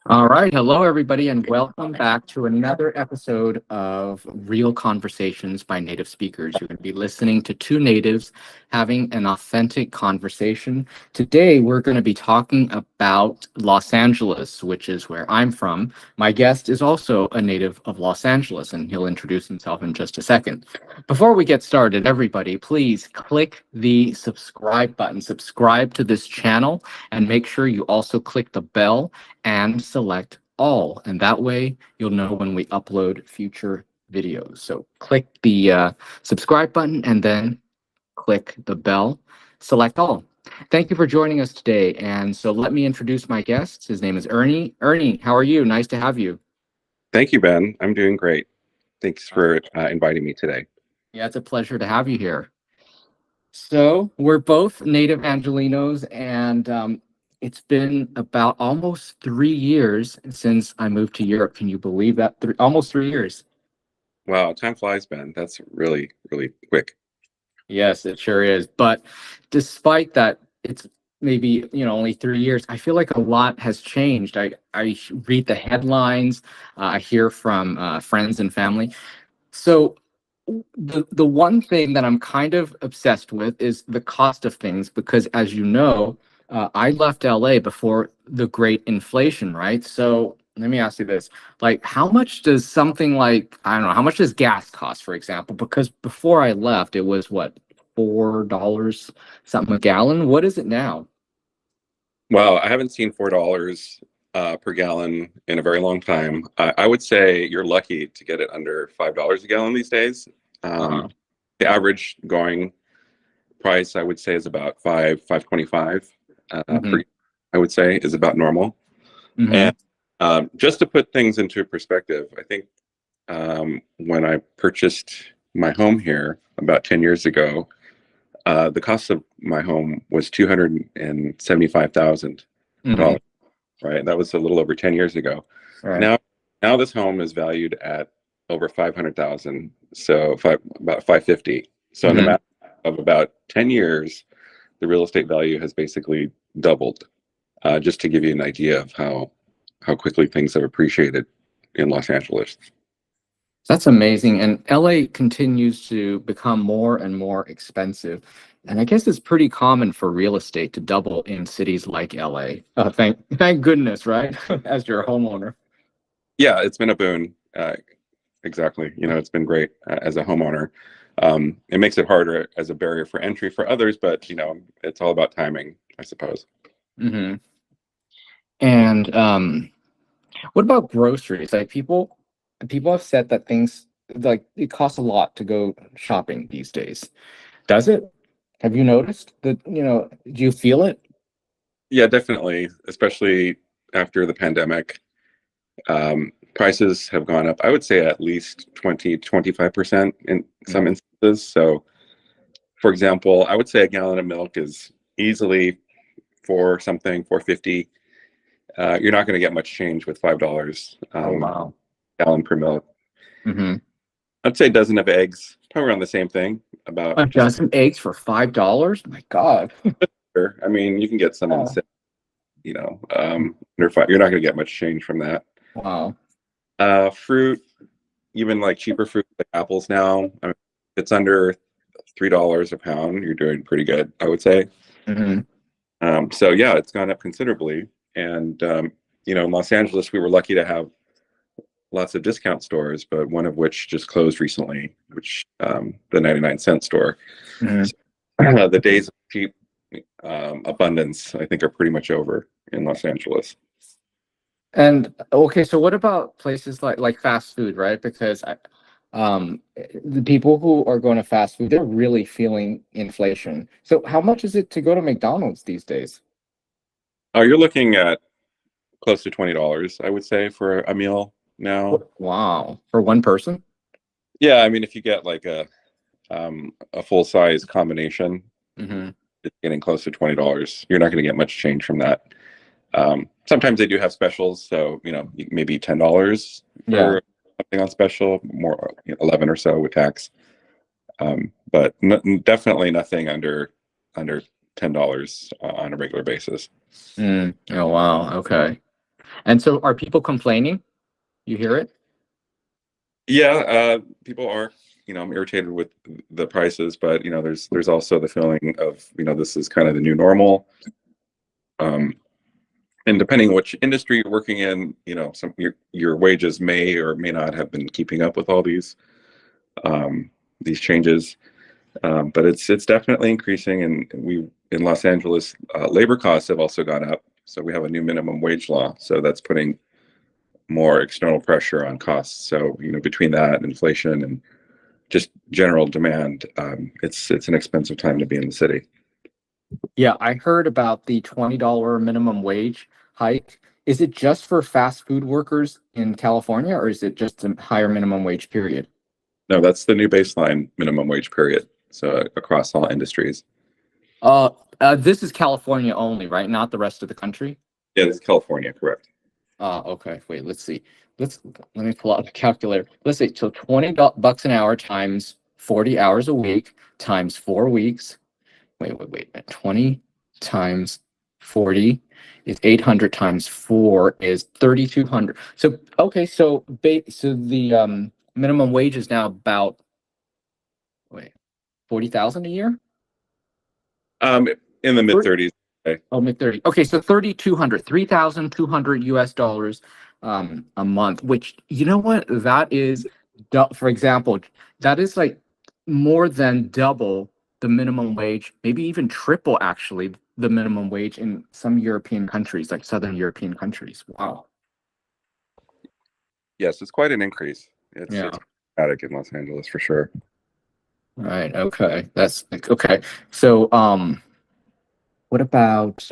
All right. Hello, everybody, and welcome back to another episode of Real Conversations by Native Speakers. You're going to be listening to two natives having an authentic conversation. Today, we're going to be talking about Los Angeles, which is where I'm from. My guest is also a native of Los Angeles, and he'll introduce himself in just a second. Before we get started, everybody, please click the subscribe button. Subscribe to this channel, and make sure you also click the bell and select all, and that way you'll know when we upload future videos. So click the subscribe button and then click the bell, select all. Thank you for joining us today. And so let me introduce my guest. His name is Ernie. Ernie, how are you? Nice to have you. Thank you, Ben. I'm doing great. Thanks for inviting me today. Yeah, it's a pleasure to have you here. So we're both native Angelinos, and it's been about almost 3 years since I moved to Europe. Can you believe that? Almost 3 years. Wow, time flies, Ben. That's really, really quick. Yes, it sure is. But despite that, it's maybe, only 3 years. I feel like a lot has changed. I read the headlines, I hear from friends and family. So the one thing that I'm kind of obsessed with is the cost of things, because as you know, I left LA before the great inflation, right? So let me ask you this. Like, how much does something like, I don't know, how much does gas cost, for example? Because before I left, it was what, $4 something a gallon? What is it now? Wow, I haven't seen $4 per gallon in a very long time. I would say you're lucky to get it under $5 a gallon these days. Uh-huh. The average going price, I would say, is about 5.25 Mm-hmm. per. I would say is about normal. Mm-hmm. And just to put things into perspective, I think when I purchased my home here about 10 years ago, the cost of my home was $275,000. Mm-hmm. Right, that was a little over 10 years ago. Right. Now this home is valued at over 500,000, so about 550. So in the Mm-hmm. matter of about 10 years, the real estate value has basically doubled. Just to give you an idea of how quickly things have appreciated in Los Angeles. That's amazing. And LA continues to become more and more expensive. And I guess it's pretty common for real estate to double in cities like LA. Thank goodness, right? As your homeowner. Yeah, it's been a boon. Exactly. It's been great as a homeowner. It makes it harder as a barrier for entry for others, but it's all about timing, I suppose. Hmm. And what about groceries? Like people have said that things like it costs a lot to go shopping these days. Does it? Have you noticed that, do you feel it? Yeah, definitely, especially after the pandemic. Prices have gone up, I would say at least 20-25% in some instances. So, for example, I would say a gallon of milk is easily for something 450. You're not going to get much change with $5 Oh, wow. gallon per milk. Hmm. I'd say a dozen of eggs, probably around the same thing. About A just, dozen eggs for $5? My God. I mean, you can get some on Oh, sale. Under five, you're not going to get much change from that. wow. Fruit, even like cheaper fruit like apples now, I mean, it's under $3 a pound. You're doing pretty good, I would say. Hmm. So yeah, it's gone up considerably. And in Los Angeles, we were lucky to have lots of discount stores, but one of which just closed recently, which the 99-cent store. Hmm. So, the days of cheap abundance, I think, are pretty much over in Los Angeles. And okay, so what about places like fast food, right? Because the people who are going to fast food, they're really feeling inflation. So how much is it to go to McDonald's these days? Oh, you're looking at close to $20, I would say, for a meal now. Wow, for one person? Yeah, I mean, if you get like a full size combination, Hmm. it's getting close to $20. You're not going to get much change from that. Sometimes they do have specials, so maybe $10 Yeah. for something on special, more 11 or so with tax. But definitely nothing under $10 on a regular basis. Mm. Oh, wow. Okay. And so are people complaining? You hear it? Yeah, people are, irritated with the prices, but there's also the feeling of, this is kind of the new normal. And depending which industry you're working in, some your wages may or may not have been keeping up with all these changes. But it's definitely increasing, and we in Los Angeles, labor costs have also gone up. So we have a new minimum wage law, so that's putting more external pressure on costs. So between that and inflation and just general demand, it's an expensive time to be in the city. Yeah, I heard about the $20 minimum wage hike. Is it just for fast food workers in California, or is it just a higher minimum wage period? No, that's the new baseline minimum wage period. So across all industries. This is California only, right? Not the rest of the country? Yeah, it's California, correct. Okay. Wait, let's see. Let me pull out the calculator. Let's see. So $20 an hour times 40 hours a week times 4 weeks. Wait. 20 times 40 is 800 times 4 is 3,200. So okay, so the minimum wage is now about wait 40,000 a year? Um, in the mid 30s. Okay. Oh, mid 30. Okay, so 3,200, 3,200 US dollars a month, which you know what? That is for example, that is like more than double the minimum wage, maybe even triple actually the minimum wage in some European countries, like Southern European countries. Wow. Yes, it's quite an increase. It's Yeah. dramatic in Los Angeles for sure. Right. Okay. That's okay. So what about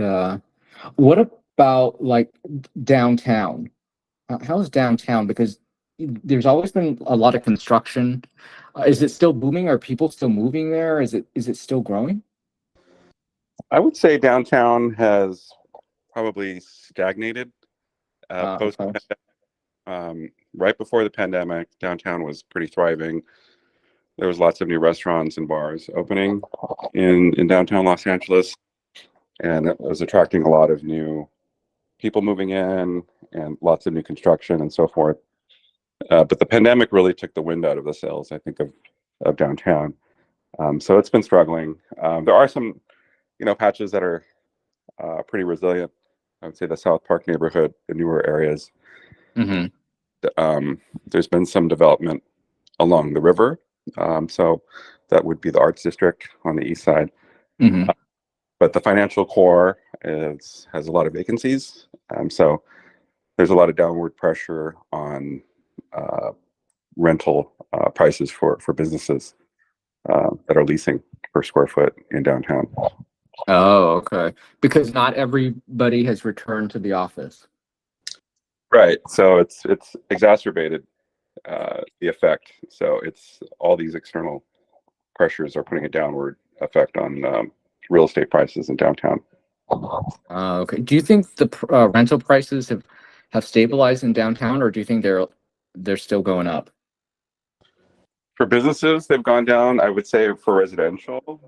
what about like downtown? How's downtown? Because there's always been a lot of construction. Is it still booming? Are people still moving there? Is it still growing? I would say downtown has probably stagnated post Okay. right before the pandemic. Downtown was pretty thriving. There was lots of new restaurants and bars opening in downtown Los Angeles, and it was attracting a lot of new people moving in and lots of new construction and so forth. But the pandemic really took the wind out of the sails, I think, of downtown. So it's been struggling. There are some, patches that are pretty resilient. I would say the South Park neighborhood, the newer areas. Mm-hmm. There's been some development along the river. So that would be the Arts District on the east side. Mm-hmm. But the financial core has a lot of vacancies. So there's a lot of downward pressure on uh, rental prices for businesses that are leasing per square foot in downtown. Oh, okay. Because not everybody has returned to the office. Right. So it's exacerbated the effect. So it's all these external pressures are putting a downward effect on real estate prices in downtown. Okay. Do you think the rental prices have stabilized in downtown, or do you think they're still going up? For businesses, they've gone down. I would say for residential,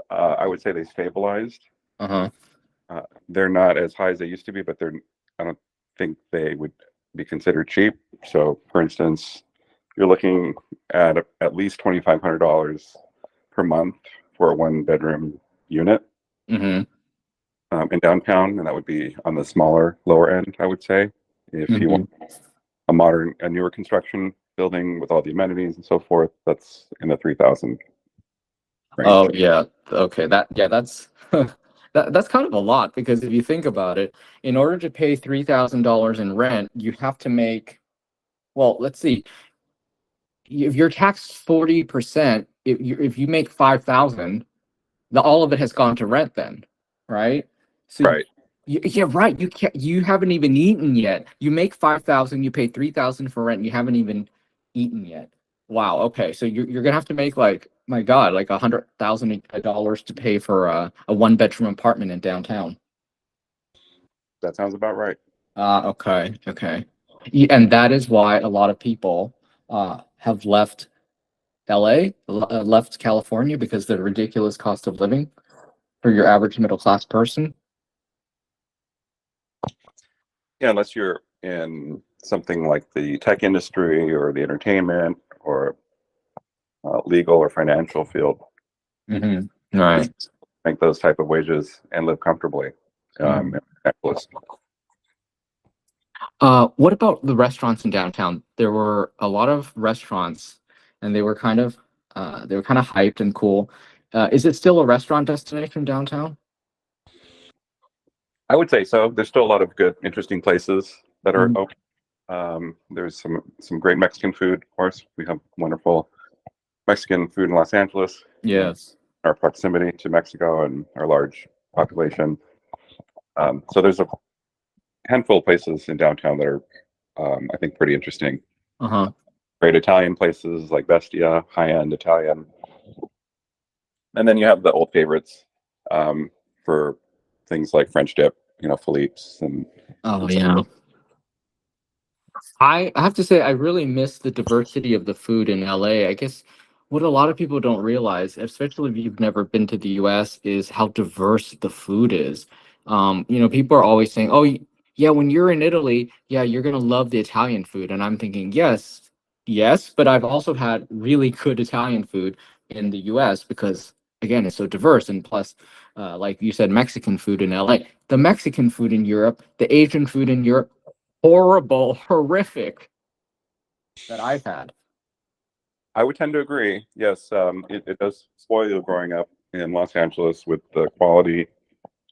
I would say they stabilized. Uh-huh. They're not as high as they used to be, but I don't think they would be considered cheap. So, for instance, you're looking at least $2,500 per month for a one bedroom unit Mm-hmm. in downtown, and that would be on the smaller, lower end, I would say. If you Mm-hmm. want a newer construction building with all the amenities and so forth, that's in the 3,000 range. Oh yeah. Okay. That's that's kind of a lot because if you think about it, in order to pay $3,000 in rent, you have to make, well, let's see, if you're taxed 40%, if you make 5,000, all of it has gone to rent then, right? So Right. yeah, right. You haven't even eaten yet. You make 5,000, you pay 3,000 for rent, and you haven't even eaten yet. Wow. Okay. So you're gonna have to make like, my God, like $100,000 to pay for a one bedroom apartment in downtown. That sounds about right. Okay. Okay. And that is why a lot of people have left LA, left California because the ridiculous cost of living for your average middle class person. Yeah, unless you're in something like the tech industry or the entertainment or legal or financial field, Right. make those type of wages and live comfortably. Mhm. In Minneapolis. What about the restaurants in downtown? There were a lot of restaurants, and they were kind of hyped and cool. Is it still a restaurant destination downtown? I would say so. There's still a lot of good, interesting places that are Mhm. open. There's some great Mexican food, of course. We have wonderful Mexican food in Los Angeles, Yes. our proximity to Mexico and our large population. So there's a handful of places in downtown that are, I think, pretty interesting. Uh-huh. Great Italian places like Bestia, high-end Italian. And then you have the old favorites for things like French dip, Philippe's Oh and some yeah. I have to say I really miss the diversity of the food in LA. I guess what a lot of people don't realize, especially if you've never been to the US, is how diverse the food is. People are always saying, "Oh, yeah, when you're in Italy, yeah, you're gonna love the Italian food." And I'm thinking, yes, yes, but I've also had really good Italian food in the US because again, it's so diverse. And plus, like you said, Mexican food in LA, the Mexican food in Europe, the Asian food in Europe horrible, horrific that I've had. I would tend to agree. Yes, it does spoil you growing up in Los Angeles with the quality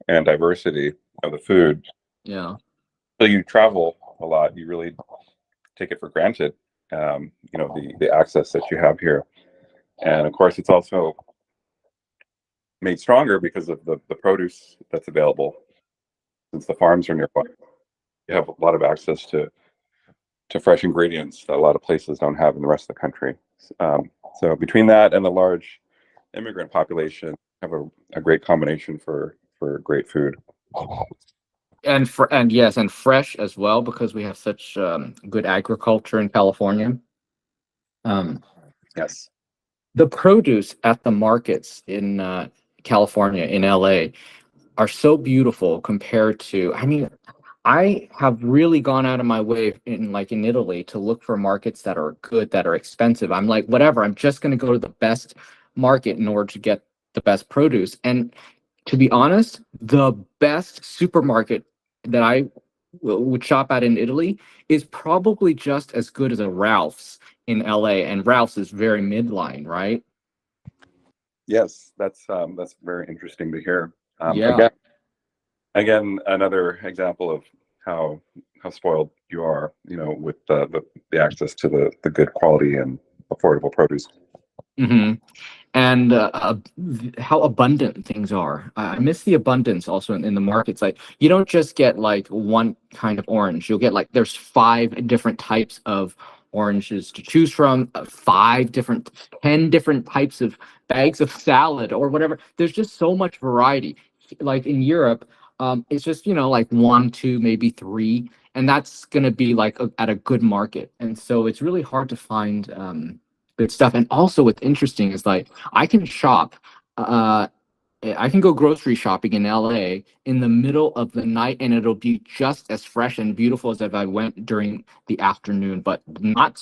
and diversity of the food. Yeah. So you travel a lot, you really take it for granted, the access that you have here. And of course, it's also made stronger because of the produce that's available. Since the farms are nearby, you have a lot of access to fresh ingredients that a lot of places don't have in the rest of the country. So between that and the large immigrant population, have a great combination for great food. And yes, and fresh as well because we have such good agriculture in California. Um, Yes. the produce at the markets in California, in LA, are so beautiful compared to, I mean, I have really gone out of my way in Italy to look for markets that are good, that are expensive. I'm like, whatever, I'm just going to go to the best market in order to get the best produce. And to be honest, the best supermarket that I would shop at in Italy is probably just as good as a Ralph's in LA. And Ralph's is very midline, right? Yes, that's very interesting to hear. Yeah. Again, another example of how how spoiled you are, with the access to the good quality and affordable produce. hmm and how abundant things are. I miss the abundance also in the markets. Like you don't just get like one kind of orange. You'll get like there's five different types of oranges to choose from, five different, 10 different types of bags of salad or whatever. There's just so much variety. Like in Europe, it's just like one, two, maybe three, and that's gonna be like at a good market. And so it's really hard to find good stuff. And also, what's interesting is like I can shop. Uh, I can go grocery shopping in LA in the middle of the night, and it'll be just as fresh and beautiful as if I went during the afternoon. But not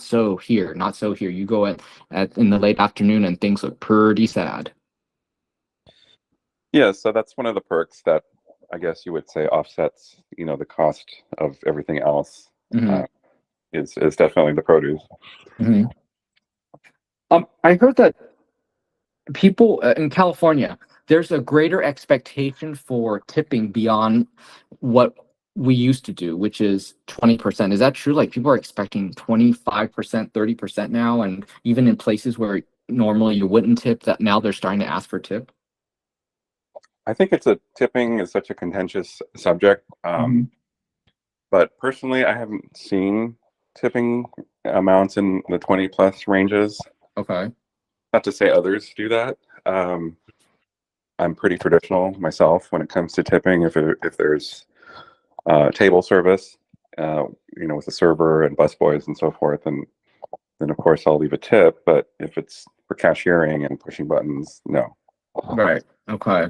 so here. Not so here. You go at in the late afternoon, and things look pretty sad. Yeah, so that's one of the perks that I guess you would say offsets, the cost of everything else. hmm Uh, is definitely the produce. hmm I heard that people in California, there's a greater expectation for tipping beyond what we used to do, which is 20%. Is that true? Like people are expecting 25%, 30% now, and even in places where normally you wouldn't tip, that now they're starting to ask for tip. I think tipping is such a contentious subject. hmm But personally, I haven't seen tipping amounts in the 20 plus ranges. Okay. Not to say others do that. Um, I'm pretty traditional myself when it comes to tipping. If there's table service, with the server and busboys and so forth, and then of course I'll leave a tip. But if it's for cashiering and pushing buttons, no. Right. Okay.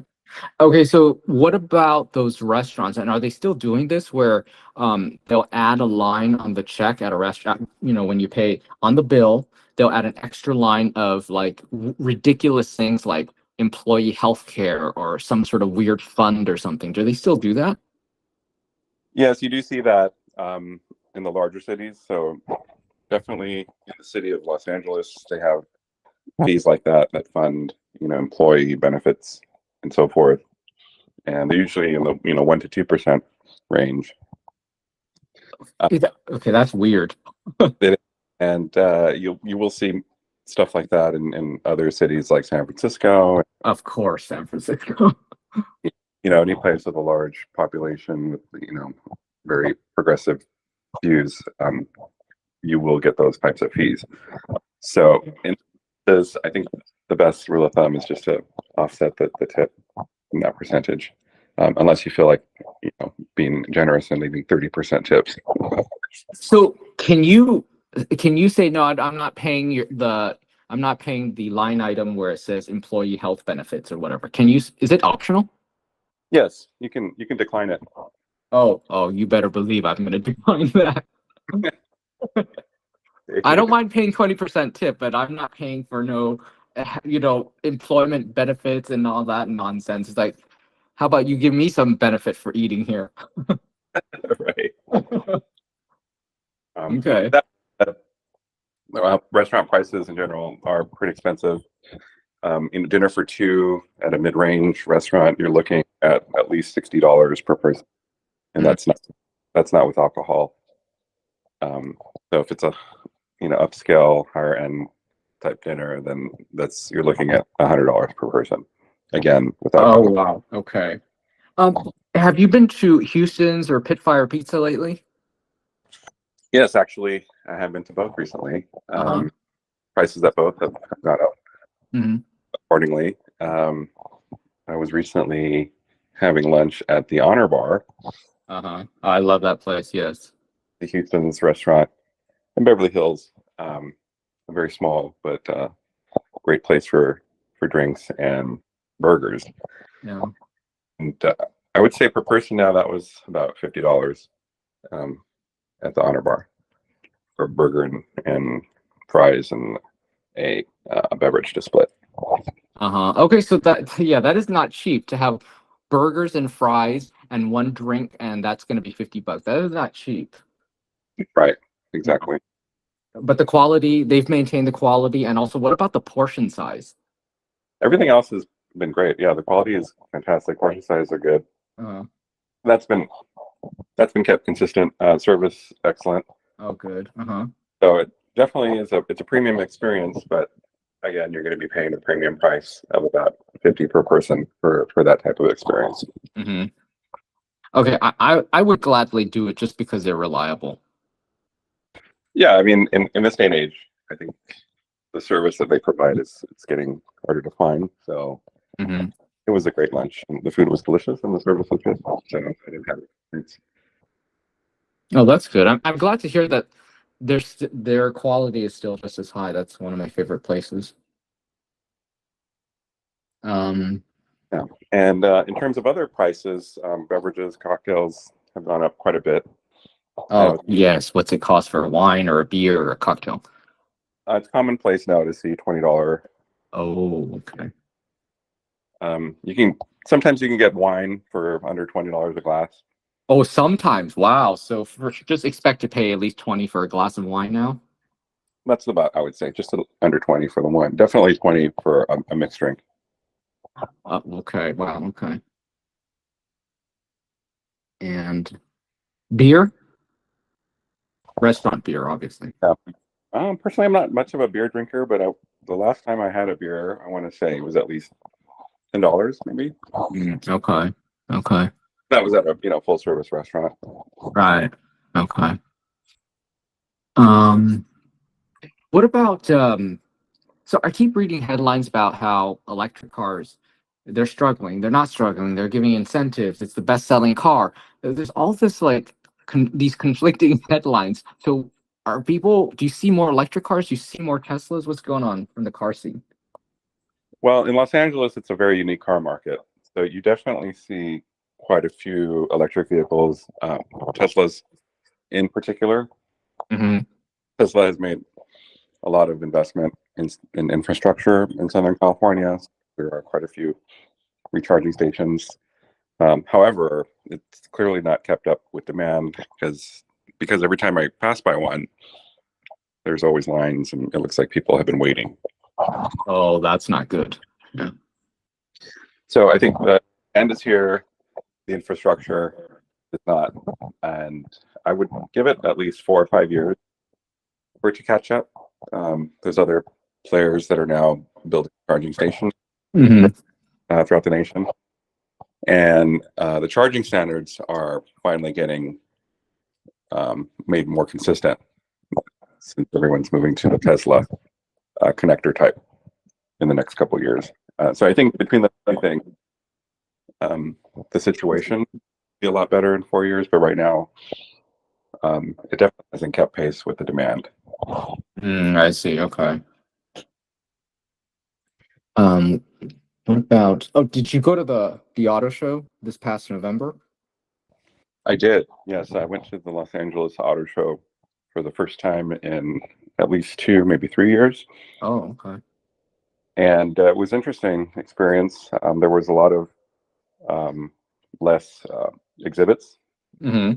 Okay, so what about those restaurants? And are they still doing this where they'll add a line on the check at a restaurant, when you pay on the bill, they'll add an extra line of like ridiculous things like employee health care or some sort of weird fund or something. Do they still do that? Yes, you do see that in the larger cities. So definitely in the city of Los Angeles, they have fees like that fund, employee benefits and so forth. And they're usually in the 1 to 2% range. Okay, that's weird. And you will see stuff like that in other cities like San Francisco. Of course, San Francisco. Any place with a large population with very progressive views, you will get those types of fees. So, I think the best rule of thumb is just to offset the tip in that percentage, unless you feel like being generous and leaving 30% tips. So can you say no? I'm not paying I'm not paying the line item where it says employee health benefits or whatever. Is it optional? Yes, you can decline it. Oh, you better believe I'm going to decline that. I don't mind paying 20% tip, but I'm not paying for no, employment benefits and all that nonsense. It's like, how about you give me some benefit for eating here? Right. Okay. Restaurant prices in general are pretty expensive. In dinner for two at a mid-range restaurant, you're looking at least $60 per person, and that's not with alcohol. So if it's a upscale, higher end type dinner, then you're looking at $100 per person. Again, without. Oh, wow. Okay. Have you been to Houston's or Pitfire Pizza lately? Yes, actually, I have been to both recently. Uh-huh. Prices at both have gone up Hmm. accordingly. I was recently having lunch at the Honor Bar, Uh-huh. I love that place. Yes. the Houston's restaurant in Beverly Hills. A very small but great place for drinks and burgers. Yeah. And I would say per person now that was about $50 um, at the Honor Bar for a burger and fries and a beverage to split. Uh-huh. Okay, so that is not cheap to have burgers and fries and one drink, and that's going to be $50. That is not cheap. Right, exactly. But the quality, they've maintained the quality, and also, what about the portion size? Everything else has been great. Yeah, the quality is fantastic. Portion sizes are good. Uh, That's been that's been kept consistent. Service excellent. oh, good. Uh-huh. So it definitely it's a premium experience, but again, you're going to be paying a premium price of about 50 per person for that type of experience. Hmm. Okay, I would gladly do it just because they're reliable. Yeah, I mean, in this day and age, I think the service that they provide is it's getting harder to find. So Hmm. it was a great lunch, and the food was delicious, and the service was good. So I didn't have it. Oh, that's good. I'm glad to hear that their quality is still just as high. That's one of my favorite places. Um, Yeah. And in terms of other prices, beverages, cocktails have gone up quite a bit. oh, yes. What's it cost for a wine or a beer or a cocktail? It's commonplace now to see $20. Oh, okay. Sometimes you can get wine for under $20 a glass. Oh, sometimes. Wow. So just expect to pay at least 20 for a glass of wine now? That's about, I would say, just under 20 for the wine. Definitely 20 for a mixed drink. Okay. Wow. Okay. And beer? Restaurant beer, obviously. Yeah. Personally, I'm not much of a beer drinker, but the last time I had a beer, I want to say it was at least $10, maybe. Okay. Okay. That was at a full service restaurant. Right. Okay. Um, what about so I keep reading headlines about how electric cars, they're struggling. They're not struggling. They're giving incentives. It's the best-selling car. There's all this like these conflicting headlines. So do you see more electric cars? Do you see more Teslas? What's going on from the car scene? Well, in Los Angeles, it's a very unique car market. So you definitely see quite a few electric vehicles, Teslas in particular. Hmm. Tesla has made a lot of investment in infrastructure in Southern California. There are quite a few recharging stations. However, it's clearly not kept up with demand because every time I pass by one, there's always lines, and it looks like people have been waiting. Oh, that's not good. Yeah. So I think the end is here, the infrastructure is not, and I would give it at least 4 or 5 years for it to catch up. There's other players that are now building charging stations Hmm. throughout the nation, and the charging standards are finally getting made more consistent since everyone's moving to the Tesla connector type in the next couple of years. So I think between the two things, the situation will be a lot better in 4 years, but right now it definitely hasn't kept pace with the demand. I see. Okay. Um, what about? Oh, did you go to the auto show this past November? I did, yes. I went to the Los Angeles Auto Show for the first time in at least 2, maybe 3 years, Oh, okay. and it was interesting experience. There was a lot of um, less exhibits Hmm.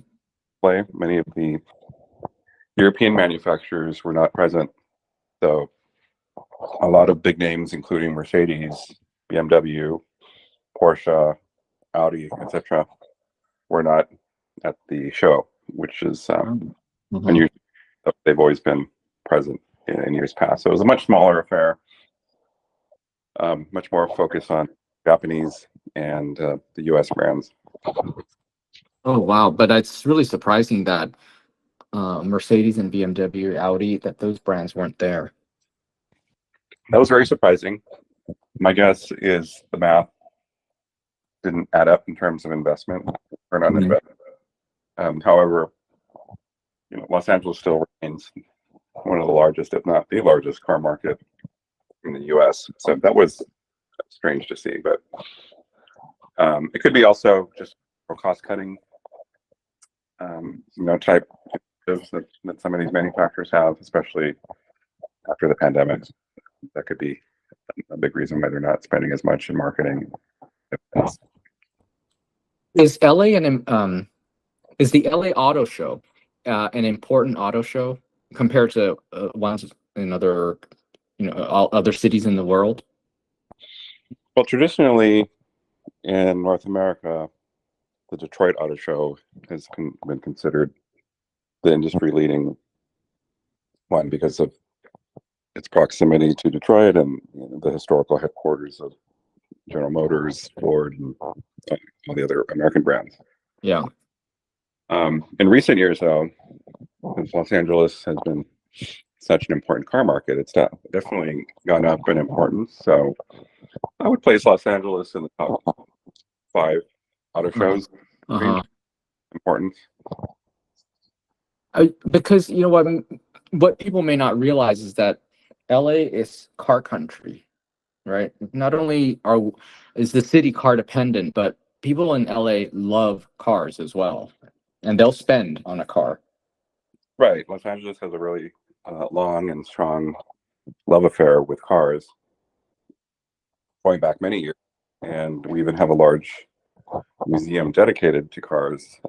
play. Many of the European manufacturers were not present, so a lot of big names, including Mercedes, BMW, Porsche, Audi, etc., were not at the show, which is Hmm. unusual. They've always been present in years past. So it was a much smaller affair, much more focus on Japanese and the U.S. brands. Oh, wow. But it's really surprising that Mercedes and BMW, Audi, that those brands weren't there. That was very surprising. My guess is the math didn't add up in terms of investment, return on Mhm. investment. However, Los Angeles still remains one of the largest, if not the largest, car market in the U.S. So that was strange to see, but it could be also just cost cutting, type that some of these manufacturers have, especially after the pandemic. That could be a big reason why they're not spending as much in marketing. Is LA is the LA Auto Show an important auto show compared to ones in other all other cities in the world? Well, traditionally in North America, the Detroit Auto Show has been considered the industry leading one because of its proximity to Detroit and the historical headquarters of General Motors, Ford, and all the other American brands. Yeah. In recent years, though, since Los Angeles has been such an important car market, it's definitely gone up in importance. So I would place Los Angeles in the top 5 auto shows range Uh-huh. importance. Because what people may not realize is that LA is car country, right? Not only is the city car dependent, but people in LA love cars as well, and they'll spend on a car. Right. Los Angeles has a really long and strong love affair with cars going back many years. And we even have a large museum dedicated to cars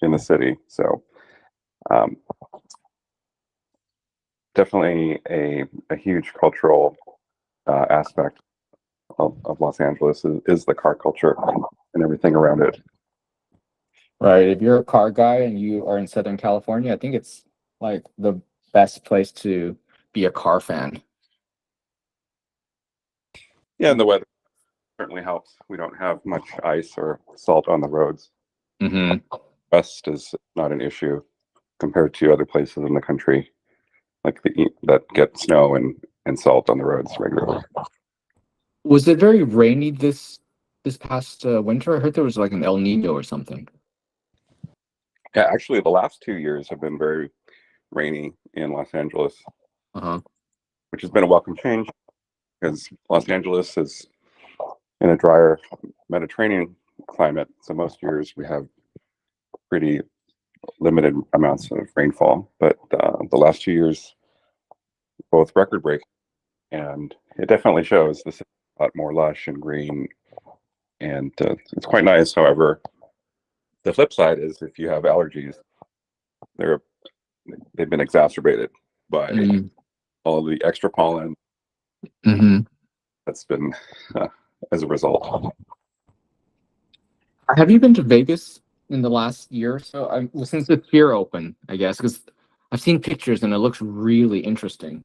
in the city. So um, definitely a huge cultural aspect of Los Angeles is the car culture and everything around it. Right. If you're a car guy and you are in Southern California, I think it's like the best place to be a car fan. Yeah, and the weather certainly helps. We don't have much ice or salt on the roads. Hmm. Rust is not an issue compared to other places in the country, like that get snow and salt on the roads regularly. Was it very rainy this past winter? I heard there was like an El Nino or something. Yeah, actually, the last 2 years have been very rainy in Los Angeles, Uh-huh. which has been a welcome change because Los Angeles has in a drier Mediterranean climate. So most years we have pretty limited amounts of rainfall, but the last 2 years, both record break, and it definitely shows this is a lot more lush and green, and it's quite nice. However, the flip side is if you have allergies, they've been exacerbated by all the extra pollen that's been as a result. Have you been to Vegas in the last year or so? Since the Pier open, I guess, because I've seen pictures and it looks really interesting.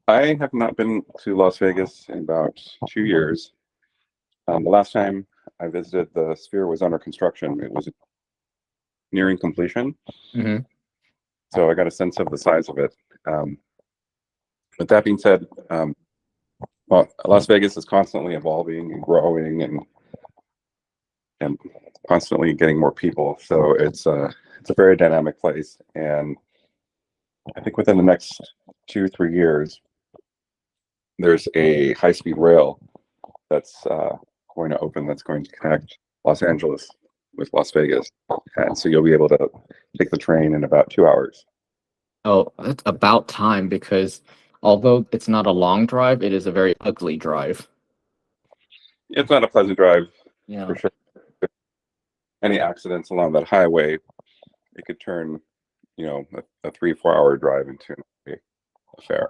I have not been to Las Vegas in about 2 years. The last time I visited, the Sphere was under construction. It was nearing completion. So I got a sense of the size of it. But that being said, well, Las Vegas is constantly evolving and growing and constantly getting more people. So it's a very dynamic place. And I think within the next 2-3 years, there's a high-speed rail that's going to open, that's going to connect Los Angeles with Las Vegas. And so you'll be able to take the train in about 2 hours. Oh, it's about time, because although it's not a long drive, it is a very ugly drive. It's not a pleasant drive, Yeah. for sure. Any accidents along that highway, it could turn, a 3-4 hour drive into an affair.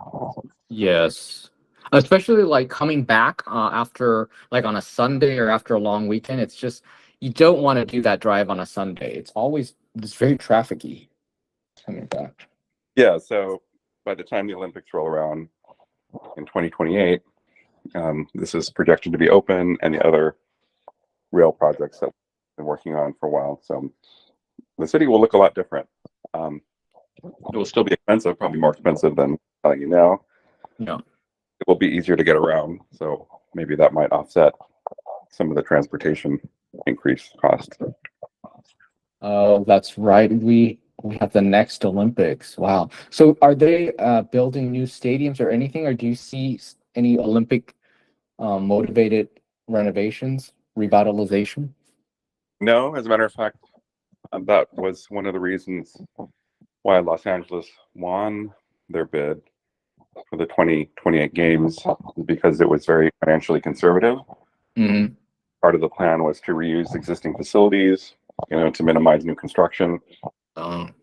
Yes. Especially like coming back after, like on a Sunday or after a long weekend. It's just, you don't want to do that drive on a Sunday. It's very trafficy coming back. Yeah, so by the time the Olympics roll around in 2028, this is projected to be open, and the other rail projects that we've been working on for a while. So the city will look a lot different. It will still be expensive, probably more expensive than telling you now. Yeah. It will be easier to get around, so maybe that might offset some of the transportation increase costs. Oh, that's right. We have the next Olympics. Wow. So are they building new stadiums or anything, or do you see any Olympic motivated renovations, revitalization? No, as a matter of fact, that was one of the reasons why Los Angeles won their bid for the 2028 games, because it was very financially conservative. Part of the plan was to reuse existing facilities, to minimize new construction, and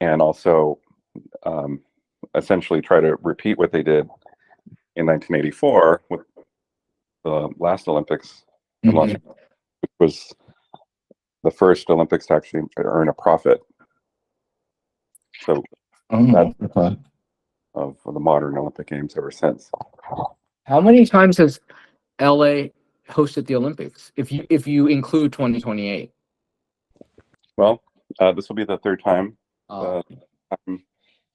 also essentially try to repeat what they did in 1984 with the last Olympics in Los Angeles, which was the first Olympics to actually earn a profit. So Okay. of the modern Olympic Games ever since. How many times has LA hosted the Olympics, if you include 2028? Well, this will be the third time. Oh. Time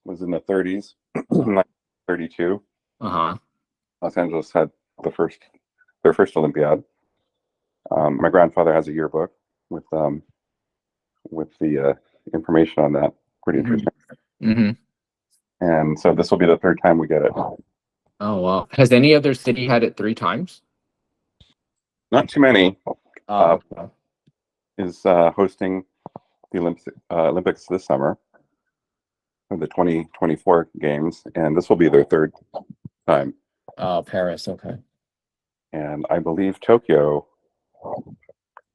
was in the 30s, 1932. Los Angeles had their first Olympiad. My grandfather has a yearbook with the information on that. Pretty interesting. And so this will be the third time we get it. Oh, wow. Has any other city had it 3 times? Not too many. Okay. Is hosting the Olympics this summer, the 2024 games, and this will be their third time. Paris, okay. And I believe Tokyo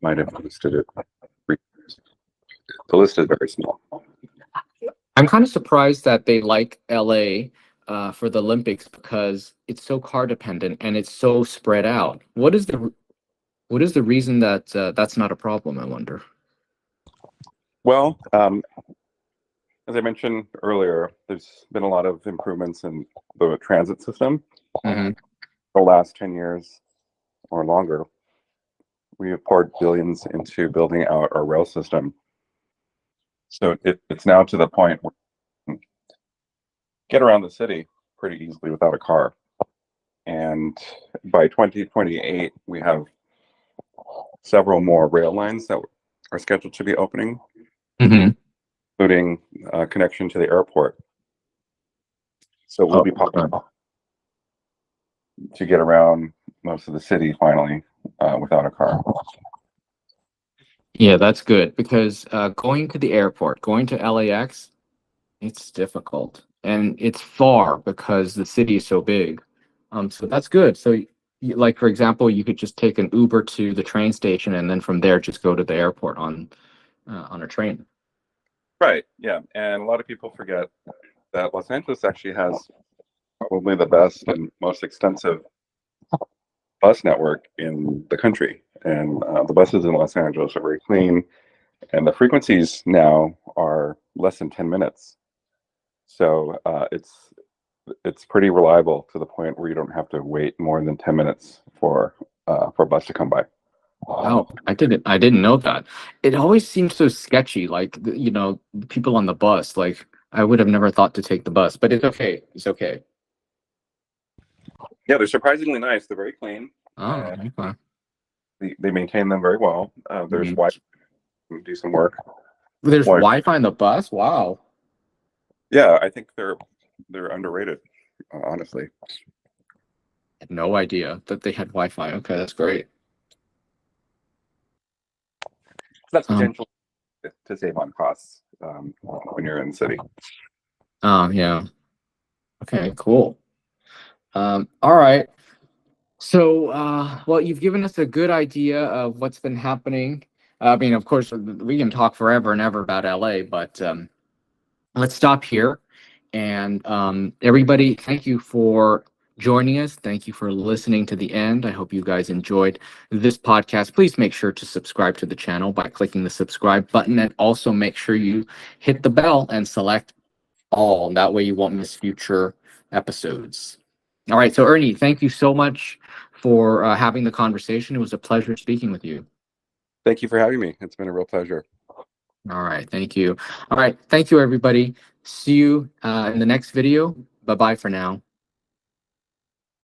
might have hosted it. The list is very small. I'm kind of surprised that they like LA for the Olympics, because it's so car dependent and it's so spread out. What is the reason that that's not a problem, I wonder? Well, as I mentioned earlier, there's been a lot of improvements in the transit system. The last 10 years or longer, we have poured billions into building out our rail system. So it's now to the point where you can get around the city pretty easily without a car. And by 2028, we have several more rail lines that are scheduled to be opening, including a connection to the airport. So we'll be to get around most of the city finally without a car. Yeah, that's good because going to the airport, going to LAX, it's difficult and it's far because the city is so big. So that's good. So, like for example, you could just take an Uber to the train station and then from there just go to the airport on a train. Right. Yeah. And a lot of people forget that Los Angeles actually has probably the best and most extensive bus network in the country. And the buses in Los Angeles are very clean, and the frequencies now are less than 10 minutes. So it's pretty reliable to the point where you don't have to wait more than 10 minutes for a bus to come by. Oh, I didn't know that. It always seems so sketchy, like the people on the bus. Like I would have never thought to take the bus, but it's okay. It's okay. Yeah, they're surprisingly nice. They're very clean. Oh, okay. They maintain them very well. There's Mhm. Wi-Fi to do some work. There's Wi- Wi-Fi on the bus. Wow. Yeah, I think they're underrated, honestly. Had no idea that they had Wi-Fi. Okay, that's great. That's Um, potential to save on costs when you're in the city. yeah. Okay, cool. All right. So, well, you've given us a good idea of what's been happening. I mean, of course, we can talk forever and ever about LA, but let's stop here. And everybody, thank you for joining us. Thank you for listening to the end. I hope you guys enjoyed this podcast. Please make sure to subscribe to the channel by clicking the subscribe button, and also make sure you hit the bell and select all. That way you won't miss future episodes. All right. So, Ernie, thank you so much for having the conversation. It was a pleasure speaking with you. Thank you for having me. It's been a real pleasure. All right. Thank you. All right. Thank you, everybody. See you in the next video. Bye bye for now.